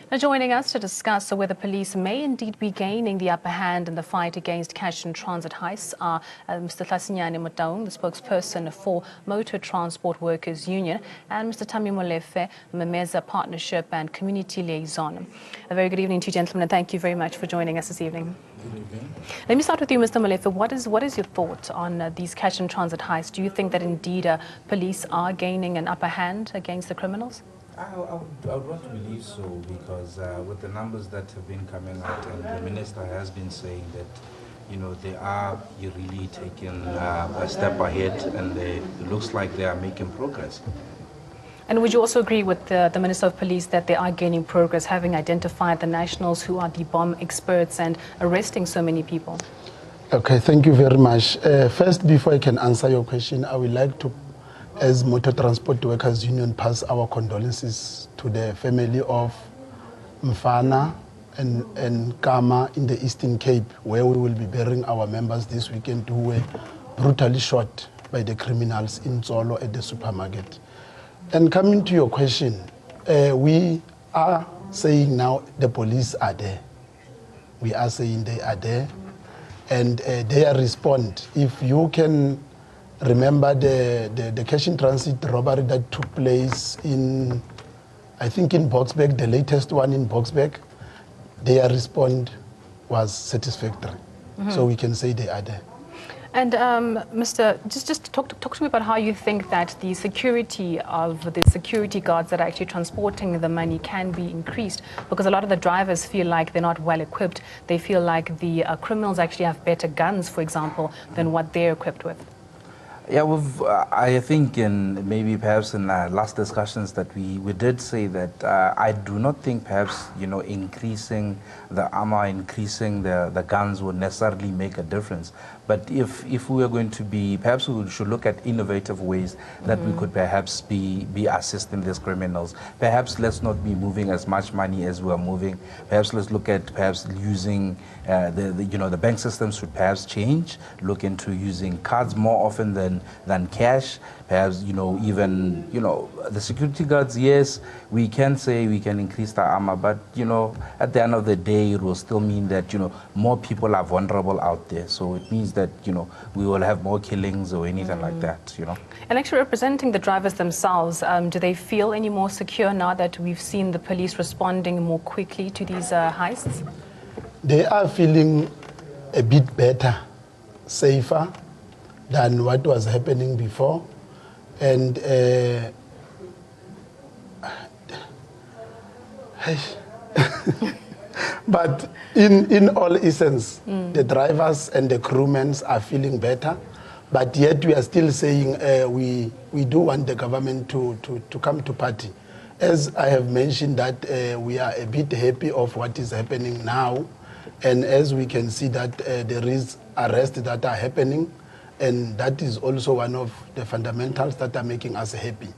Now joining us to discuss whether police may indeed be gaining the upper hand in the fight against cash and transit heists are Mr. Tlasinyane Motaung, the spokesperson for Motor Transport Workers Union, and Mr. Tami Molefe, Memeza Partnership and Community Liaison. A very good evening to you, gentlemen, and thank you very much for joining us this evening. Good evening. Let me start with you, Mr. Molefe. What is your thought on these cash and transit heists? Do you think that indeed police are gaining an upper hand against the criminals? I would want to believe so, because with the numbers that have been coming out, and the minister has been saying that, you know, they are really taking a step ahead, and it looks like they are making progress. And would you also agree with the Minister of Police that they are gaining progress, having identified the nationals who are the bomb experts and arresting so many people? Okay, thank you very much. First, before I can answer your question, I would like to, as Motor Transport Workers Union, pass our condolences to the family of Mfana and Kama in the Eastern Cape, where we will be burying our members this weekend who were brutally shot by the criminals in Zolo at the supermarket. And coming to your question, we are saying now the police are there. We are saying they are there, and their response, if you can remember the cash in transit robbery that took place in, I think in Boksburg, the latest one in Boksburg, their response was satisfactory. So we can say they are there. And Mr., just talk to me about how you think that the security of the security guards that are actually transporting the money can be increased, because a lot of the drivers feel like they're not well equipped. They feel like the criminals actually have better guns, for example, than what they're equipped with. Yeah, I think maybe perhaps in last discussions that we did say that I do not think perhaps, you know, increasing the armor, increasing the guns would necessarily make a difference. But if we are going to be, perhaps we should look at innovative ways that we could perhaps be assisting these criminals. Perhaps let's not be moving as much money as we are moving. Perhaps let's look at perhaps using the bank systems should perhaps change. Look into using cards more often than cash. Perhaps, even, the security guards, yes, we can say we can increase the armor, but, at the end of the day, it will still mean that, more people are vulnerable out there. So it means that, we will have more killings or anything like that, And actually representing the drivers themselves, do they feel any more secure now that we've seen the police responding more quickly to these heists? They are feeling a bit better, safer than what was happening before. And but in all essence, the drivers and the crewmen are feeling better. But yet we are still saying we do want the government to come to party. As I have mentioned that we are a bit happy of what is happening now. And as we can see that there is arrests that are happening, and that is also one of the fundamentals that are making us happy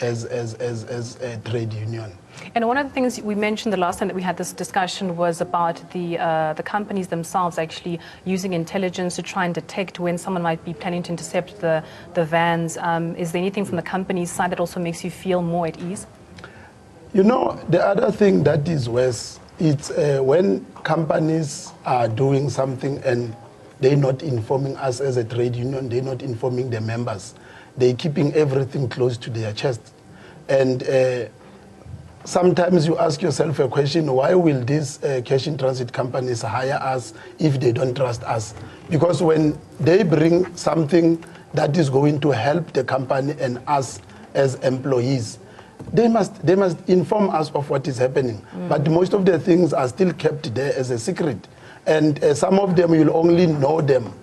as a trade union. And one of the things we mentioned the last time that we had this discussion was about the companies themselves actually using intelligence to try and detect when someone might be planning to intercept the vans. Is there anything from the company's side that also makes you feel more at ease? The other thing that is worse, it's when companies are doing something and they're not informing us as a trade union, they're not informing the members. They're keeping everything close to their chest. And sometimes you ask yourself a question, why will these cash in transit companies hire us if they don't trust us? Because when they bring something that is going to help the company and us as employees, they must inform us of what is happening. But most of the things are still kept there as a secret. And some of them, you'll only know them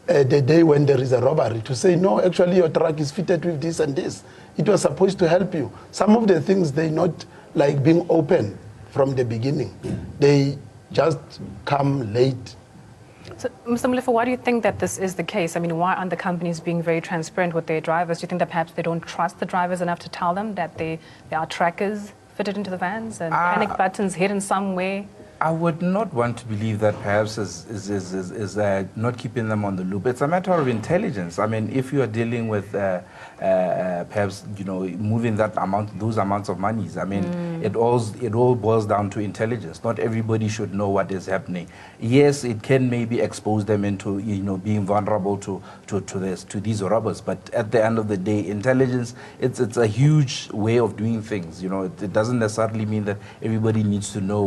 the day when there is a robbery, to say, no, actually your truck is fitted with this and this. It was supposed to help you. Some of the things, they not like being open from the beginning. They just come late. So, Mr. Molefe, why do you think that this is the case? I mean, why aren't the companies being very transparent with their drivers? Do you think that perhaps they don't trust the drivers enough to tell them that there are trackers fitted into the vans and panic buttons hidden somewhere? I would not want to believe that perhaps is not keeping them on the loop. It's a matter of intelligence. I mean, if you are dealing with perhaps moving those amounts of monies, I mean, it all boils down to intelligence. Not everybody should know what is happening. Yes, it can maybe expose them into being vulnerable to these robbers. But at the end of the day, intelligence it's a huge way of doing things. It doesn't necessarily mean that everybody needs to know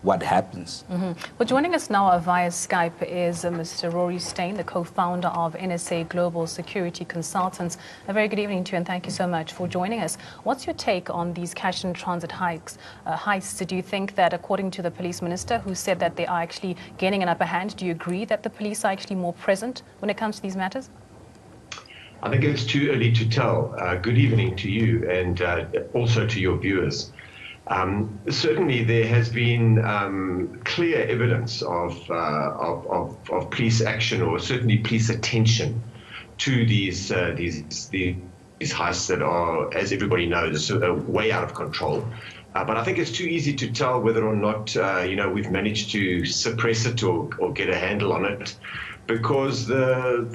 what happens. Well, joining us now via Skype is Mr. Rory Steyn, the co-founder of NSA Global Security Consultants. A very good evening to you, and thank you so much for joining us. What's your take on these cash and transit heists? Do you think that, according to the police minister, who said that they are actually gaining an upper hand, do you agree that the police are actually more present when it comes to these matters? I think it's too early to tell. Good evening to you and also to your viewers. Certainly, there has been clear evidence of police action, or certainly police attention to these heists that are, as everybody knows, way out of control. But I think it's too easy to tell whether or not we've managed to suppress it or get a handle on it, because the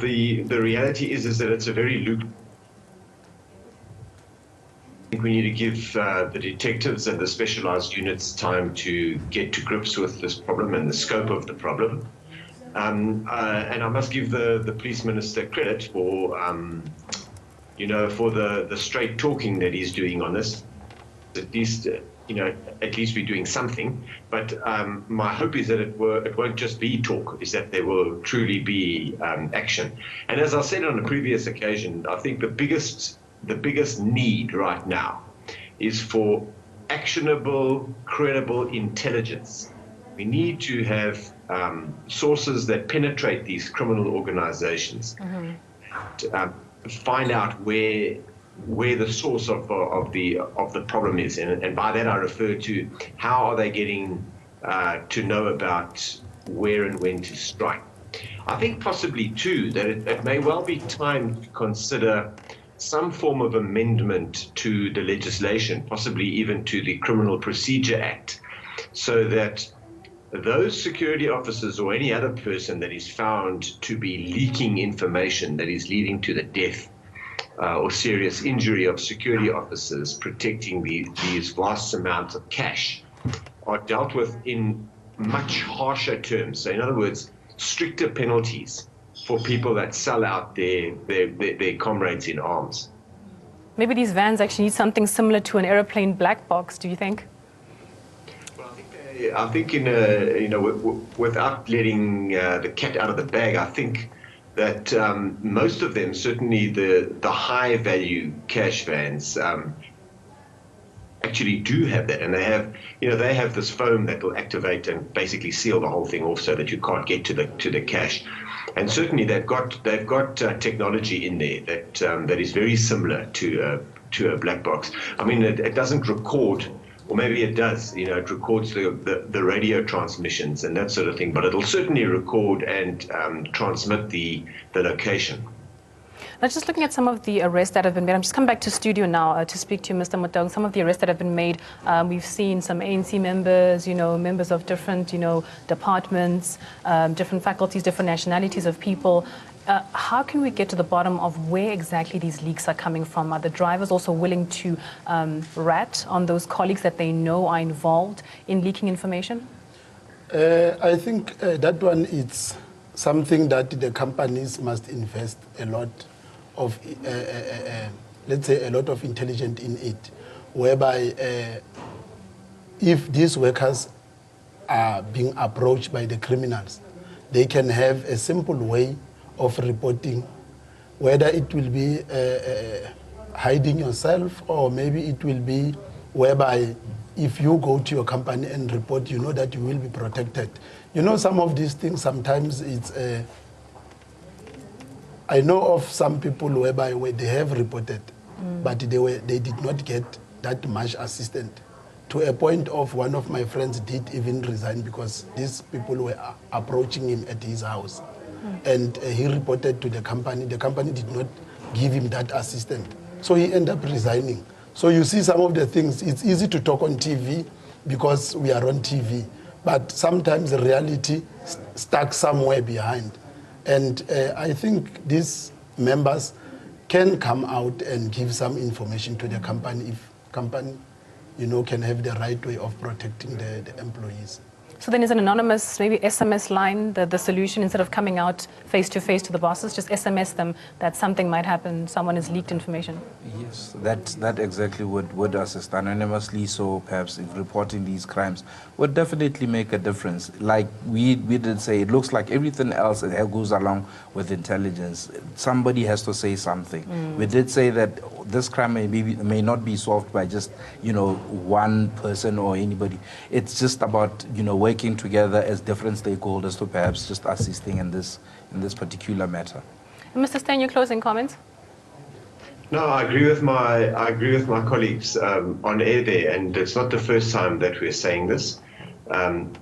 reality is that it's a very lucrative. I think we need to give the detectives and the specialized units time to get to grips with this problem and the scope of the problem. And I must give the police minister credit for, for the straight talking that he's doing on this. At least we're doing something. But my hope is that it won't just be talk, is that there will truly be action. And as I said on a previous occasion, I think the biggest need right now is for actionable, credible intelligence. We need to have sources that penetrate these criminal organizations, to find out where the source of the problem is, and by that I refer to how are they getting to know about where and when to strike. I think possibly too that it may well be time to consider some form of amendment to the legislation, possibly even to the Criminal Procedure Act, so that those security officers or any other person that is found to be leaking information that is leading to the death or serious injury of security officers protecting these vast amounts of cash are dealt with in much harsher terms. So in other words, stricter penalties for people that sell out their comrades in arms. Maybe these vans actually need something similar to an airplane black box, do you think? Well, I think without letting the cat out of the bag, I think that most of them, certainly the high value cash vans, actually do have that, and they have this foam that will activate and basically seal the whole thing off so that you can't get to the cash. And certainly they've got technology in there that is very similar to a black box. I mean, it doesn't record, or maybe it does. It records the radio transmissions and that sort of thing, but it'll certainly record and transmit the location. Now, just looking at some of the arrests that have been made, I'm just coming back to studio now to speak to Mr. Motong. Some of the arrests that have been made, we've seen some ANC members, members of different, departments, different faculties, different nationalities of people. How can we get to the bottom of where exactly these leaks are coming from? Are the drivers also willing to rat on those colleagues that they know are involved in leaking information? I think that one is something that the companies must invest a lot of, let's say, a lot of intelligence in it, whereby if these workers are being approached by the criminals, they can have a simple way of reporting, whether it will be hiding yourself, or maybe it will be whereby if you go to your company and report, you know that you will be protected. Some of these things, sometimes it's I know of some people whereby they have reported, but they did not get that much assistance, to a point of one of my friends did even resign because these people were approaching him at his house. And he reported to the company. The company did not give him that assistance. So he ended up resigning. So you see some of the things, it's easy to talk on TV because we are on TV. but sometimes the reality stuck somewhere behind. And I think these members can come out and give some information to the company if company, can have the right way of protecting the employees. So then is an anonymous, maybe SMS line the solution instead of coming out face-to-face to the bosses? Just SMS them that something might happen, someone has leaked information? Yes, that exactly would assist anonymously. So perhaps if reporting these crimes would definitely make a difference. Like we did say, it looks like everything else that goes along with intelligence. Somebody has to say something. We did say that this crime may not be solved by just, one person or anybody. It's just about, working together as different stakeholders to perhaps just assisting in this particular matter. Mr. Steyn, your closing comments? No, I agree with my colleagues on air there, and it's not the first time that we're saying this.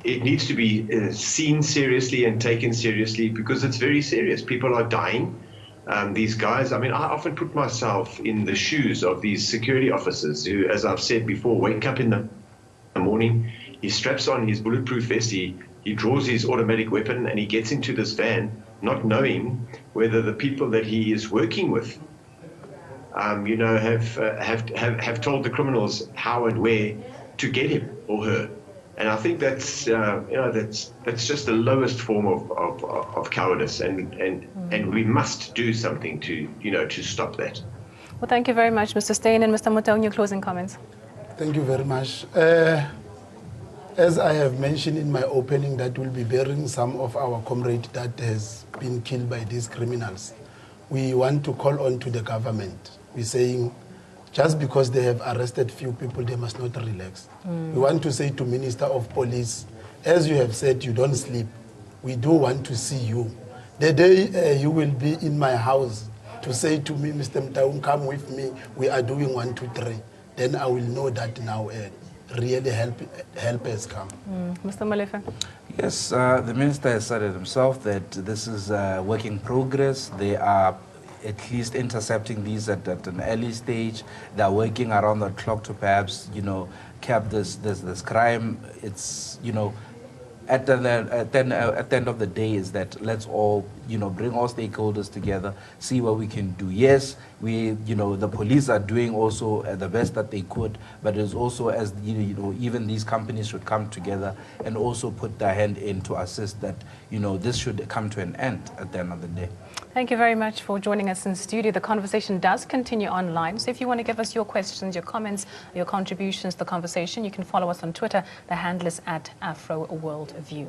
It needs to be seen seriously and taken seriously because it's very serious. People are dying. These guys, I often put myself in the shoes of these security officers who, as I've said before, wake up in the morning, he straps on his bulletproof vest, he draws his automatic weapon, and he gets into this van, not knowing whether the people that he is working with, have told the criminals how and where to get him or her. And I think that's just the lowest form of cowardice, and we must do something to stop that. Well, thank you very much, Mr. Steyn, and Mr. Motaung, your closing comments. Thank you very much. As I have mentioned in my opening, that we'll be burying some of our comrades that has been killed by these criminals. We want to call on to the government. We're saying, just because they have arrested few people, they must not relax. We want to say to Minister of Police, as you have said, you don't sleep. We do want to see you. The day you will be in my house to say to me, Mr. Motaung, come with me, we are doing 1, 2, 3, then I will know that now really help has come. Mr. Molefe? Yes, the minister has said it himself that this is a work in progress. They are at least intercepting these at an early stage. They're working around the clock to perhaps, cap this crime. It's, at the end of the day is that let's all, bring all stakeholders together, see what we can do. Yes, the police are doing also the best that they could, but it's also as, even these companies should come together and also put their hand in to assist that, this should come to an end at the end of the day. Thank you very much for joining us in studio. The conversation does continue online. So if you want to give us your questions, your comments, your contributions to the conversation, you can follow us on Twitter. The handle is @AfroWorldView.